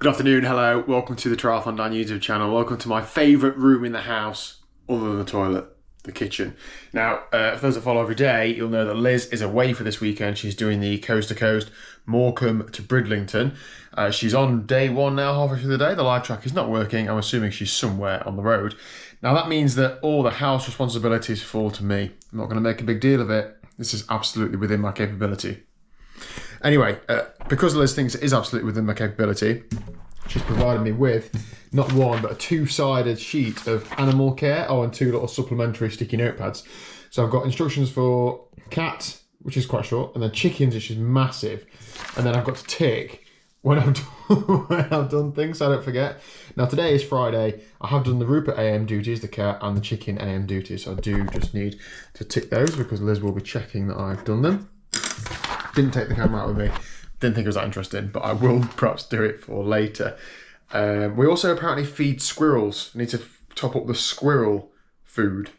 Good afternoon, hello, welcome to the TriathlonDan YouTube channel. Welcome to my favourite room in the house, other than the toilet, the kitchen. Now, for those that follow every day, you'll know that Liz is away for this weekend. She's doing the coast to coast, Morecambe to Bridlington. She's on day one now, halfway through the day. The live track is not working. I'm assuming she's somewhere on the road. Now that means that all the house responsibilities fall to me. I'm not going to make a big deal of it. This is absolutely within my capability. Anyway, because Liz thinks it is absolutely within my capability, she's provided me with not one, but a two-sided sheet of animal care, and two little supplementary sticky notepads. So I've got instructions for cats, which is quite short, and then chickens, which is massive. And then I've got to tick when I've done things so I don't forget. Now today is Friday. I have done the Rupert AM duties, the cat, and the chicken AM duties. So I do just need to tick those because Liz will be checking that I've done them. Didn't take the camera out with me. Didn't think it was that interesting, but I will perhaps do it for later. We also apparently feed squirrels. We need to top up the squirrel food.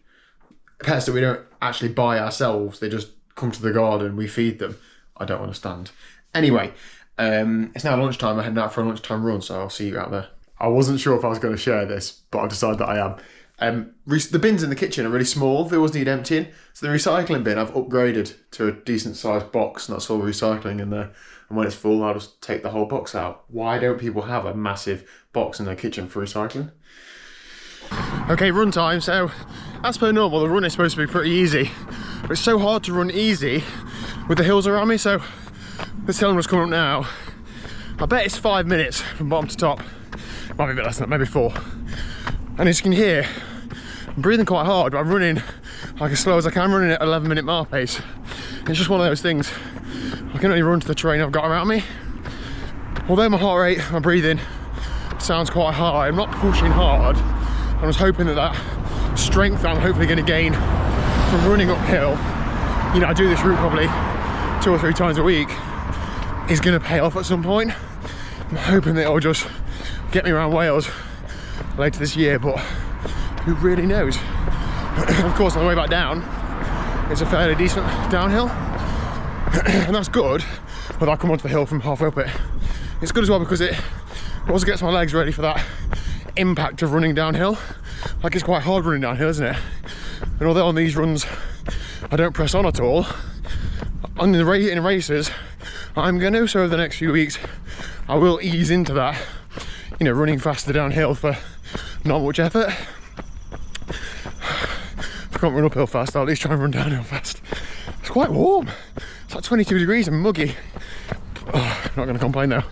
Pets that we don't actually buy ourselves. They just come to the garden, we feed them. I don't understand. Anyway, it's now lunchtime. I'm heading out for a lunchtime run, so I'll see you out there. I wasn't sure if I was going to share this, but I've decided that I am. The bins in the kitchen are really small. They always need emptying. So the recycling bin I've upgraded to a decent sized box, and that's all recycling in there. And when it's full, I'll just take the whole box out. Why don't people have a massive box in their kitchen for recycling? Okay, run time. So as per normal, the run is supposed to be pretty easy. But it's so hard to run easy with the hills around me. So this hill was coming up now. I bet it's 5 minutes from bottom to top. Might be a bit less than that, maybe 4. And as you can hear, I'm breathing quite hard, but I'm running like as slow as I can. I'm running at 11-minute mile pace. It's just one of those things. I can only run to the terrain I've got around me. Although my heart rate, my breathing sounds quite high, I'm not pushing hard. I was hoping that that strength that I'm hopefully going to gain from running uphill, you know, I do this route probably 2 or 3 times a week, is going to pay off at some point. I'm hoping that it'll just get me around Wales later this year, but who really knows? Of course, on the way back down, it's a fairly decent downhill, and that's good, but I come onto the hill from halfway up it. It's good as well because it also gets my legs ready for that impact of running downhill. Like, it's quite hard running downhill, isn't it? And although on these runs I don't press on at all, in races I'm going to, so over the next few weeks I will ease into that, you know, running faster downhill for not much effort. If I can't run uphill fast, I'll at least try and run downhill fast. It's quite warm. It's like 22 degrees and muggy. Oh, I'm not going to complain now.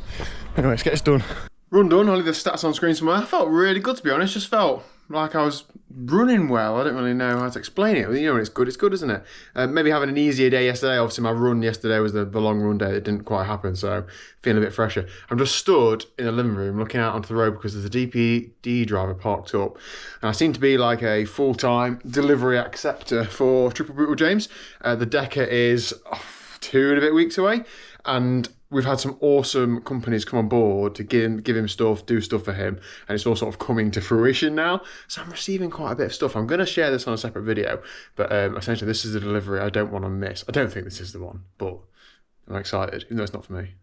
Anyway, let's get this done. Run done. I'll leave the stats on screen somewhere. I felt really good, to be honest. Just felt like I was running well. I don't really know how to explain it. You know, when it's good, isn't it? Maybe having an easier day yesterday. Obviously, my run yesterday was the long run day. It didn't quite happen, so feeling a bit fresher. I'm just stood in the living room looking out onto the road because there's a DPD driver parked up. And I seem to be like a full-time delivery acceptor for Triple Brutal James. The Decker is 2 and a bit weeks away, and we've had some awesome companies come on board to give him stuff, do stuff for him, and it's all sort of coming to fruition now. So I'm receiving quite a bit of stuff. I'm going to share this on a separate video, but essentially this is a delivery I don't want to miss. I don't think this is the one, but I'm excited, even though it's not for me.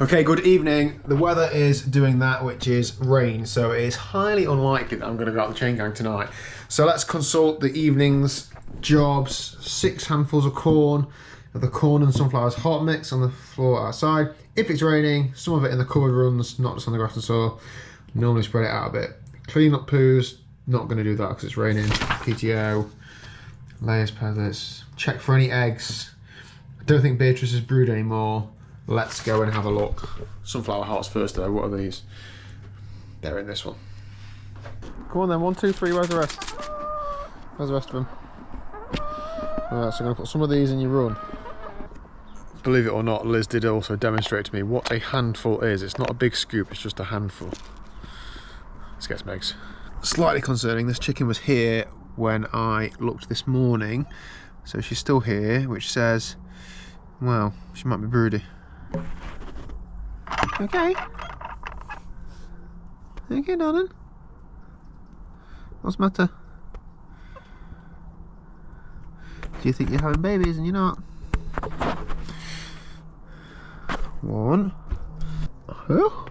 Okay, good evening. The weather is doing that, which is rain, so it is highly unlikely that I'm going to go out the chain gang tonight. So let's consult the evening's jobs. 6 handfuls of corn. The corn and sunflowers hot mix on the floor outside. If it's raining, some of it in the covered runs, not just on the grass and soil. Normally spread it out a bit. Clean up poos, not going to do that because it's raining. PTO, layers, pellets. Check for any eggs. I don't think Beatrice is brewed anymore. Let's go and have a look. Sunflower hearts first though. What are these? They're in this one. Come on then, 1, 2, 3, where's the rest? Where's the rest of them? Alright, so I'm going to put some of these in your run. Believe it or not, Liz did also demonstrate to me what a handful is. It's not a big scoop, it's just a handful. Let's get some eggs. Slightly concerning, this chicken was here when I looked this morning. So she's still here, which says, well, she might be broody. Okay. Okay, darling. What's the matter? Do you think you're having babies and you're not? 1. Oh.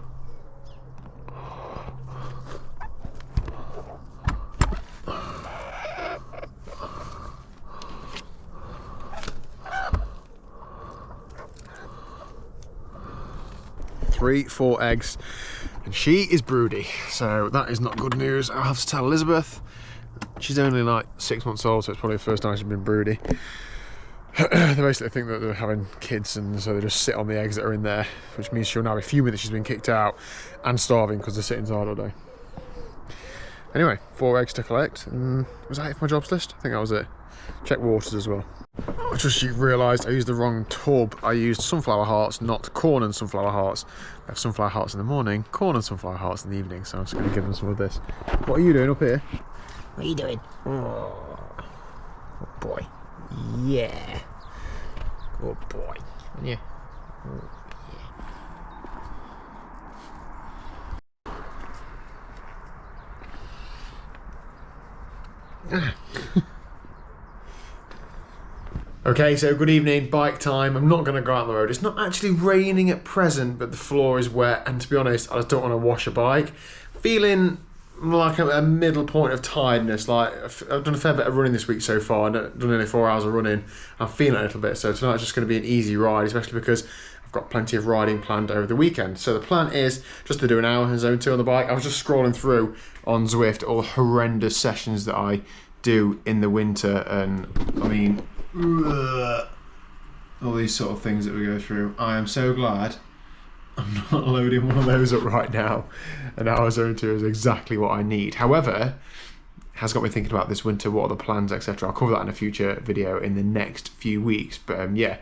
4 eggs, and she is broody. So that is not good news. I'll have to tell Elizabeth. She's only like 6 months old, so it's probably the first time she's been broody. They basically think that they're having kids, and so they just sit on the eggs that are in there, which means she'll now be fuming that she's been kicked out and starving because they're sitting hard all day. Anyway, 4 eggs to collect, and was that it for my jobs list? I think that was it. Check waters as well. I just realised I used the wrong tub. I used sunflower hearts, not corn and sunflower hearts. I have sunflower hearts in the morning, corn and sunflower hearts in the evening, so I'm just going to give them some of this. What are you doing up here? What are you doing? Oh boy. Yeah. Good boy. Yeah. Oh, yeah. Okay, so good evening, bike time. I'm not going to go out on the road. It's not actually raining at present, but the floor is wet, and to be honest, I just don't want to wash a bike. Feeling like I'm at a middle point of tiredness. Like, I've done a fair bit of running this week so far. I've done nearly 4 hours of running. I'm feeling a little bit, so tonight's just going to be an easy ride, especially because I've got plenty of riding planned over the weekend. So the plan is just to do an hour in zone 2 on the bike. I was just scrolling through on Zwift all the horrendous sessions that I do in the winter, and I mean, all these sort of things that we go through. I am so glad I'm not loading one of those up right now. An hour zone 2 is exactly what I need. However, it has got me thinking about this winter, what are the plans, etc. I'll cover that in a future video in the next few weeks. But yeah,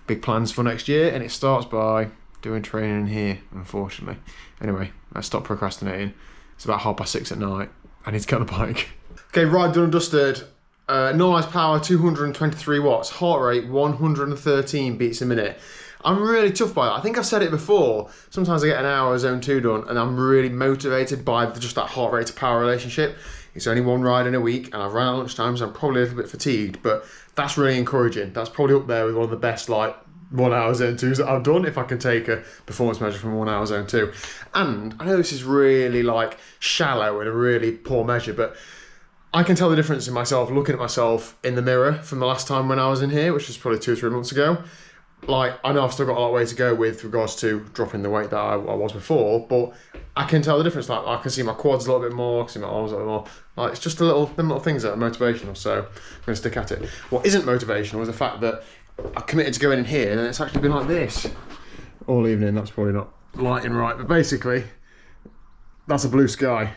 big plans for next year, and it starts by doing training in here, unfortunately. Anyway, let's stop procrastinating. It's about 6:30 at night. I need to get on the bike. Okay, ride done and dusted. Normalised power 223 watts, heart rate 113 beats a minute. I'm really tough by that. I think I've said it before. Sometimes I get an hour zone 2 done and I'm really motivated by just that heart rate to power relationship. It's only one ride in a week and I've run at lunchtime, so I'm probably a little bit fatigued, but that's really encouraging. That's probably up there with one of the best 1 hour zone 2s that I've done, if I can take a performance measure from 1 hour zone 2. And I know this is really shallow and a really poor measure, but I can tell the difference in myself looking at myself in the mirror from the last time when I was in here, which was probably 2 or 3 months ago. I know I've still got a lot of way to go with regards to dropping the weight that I was before, but I can tell the difference. I can see my quads a little bit more, I can see my arms a little bit more. It's just them little things that are motivational, so I'm going to stick at it. What isn't motivational is the fact that I committed to going in here and it's actually been like this all evening. That's probably not lighting right, but basically, that's a blue sky.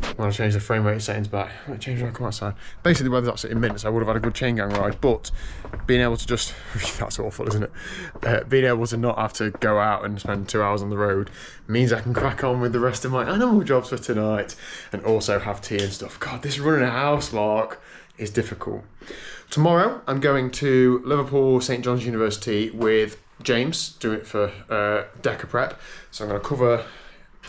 I'm going to change the frame rate settings back. I'm going to change when I come outside. Basically, the weather's absolutely mint, so I would have had a good chain gang ride, but being able to just, that's awful, isn't it? Being able to not have to go out and spend 2 hours on the road means I can crack on with the rest of my animal jobs for tonight and also have tea and stuff. God, this running a house lark is difficult. Tomorrow, I'm going to Liverpool St John's University with James, doing it for DECA prep. So I'm going to cover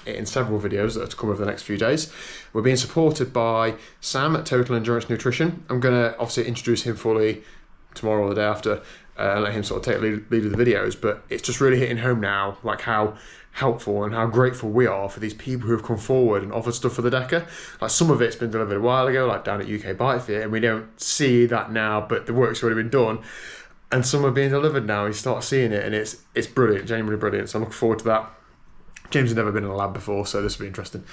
it in several videos that are to come over the next few days. We're being supported by Sam at Total Endurance Nutrition. I'm going to obviously introduce him fully tomorrow or the day after and let him sort of take lead of the videos, but it's just really hitting home now, how helpful and how grateful we are for these people who have come forward and offered stuff for the DECA. Some of it's been delivered a while ago, down at UK Bike Fit, and we don't see that now, but the work's already been done. And some are being delivered now, you start seeing it, and it's brilliant, genuinely brilliant. So I'm looking forward to that. James has never been in a lab before, so this will be interesting.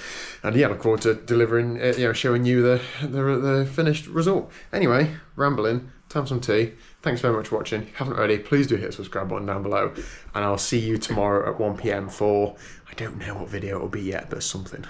And yeah, I look forward to delivering, showing you the finished result. Anyway, rambling, time for some tea. Thanks very much for watching. If you haven't already, please do hit the subscribe button down below. And I'll see you tomorrow at 1 PM for, I don't know what video it will be yet, but something.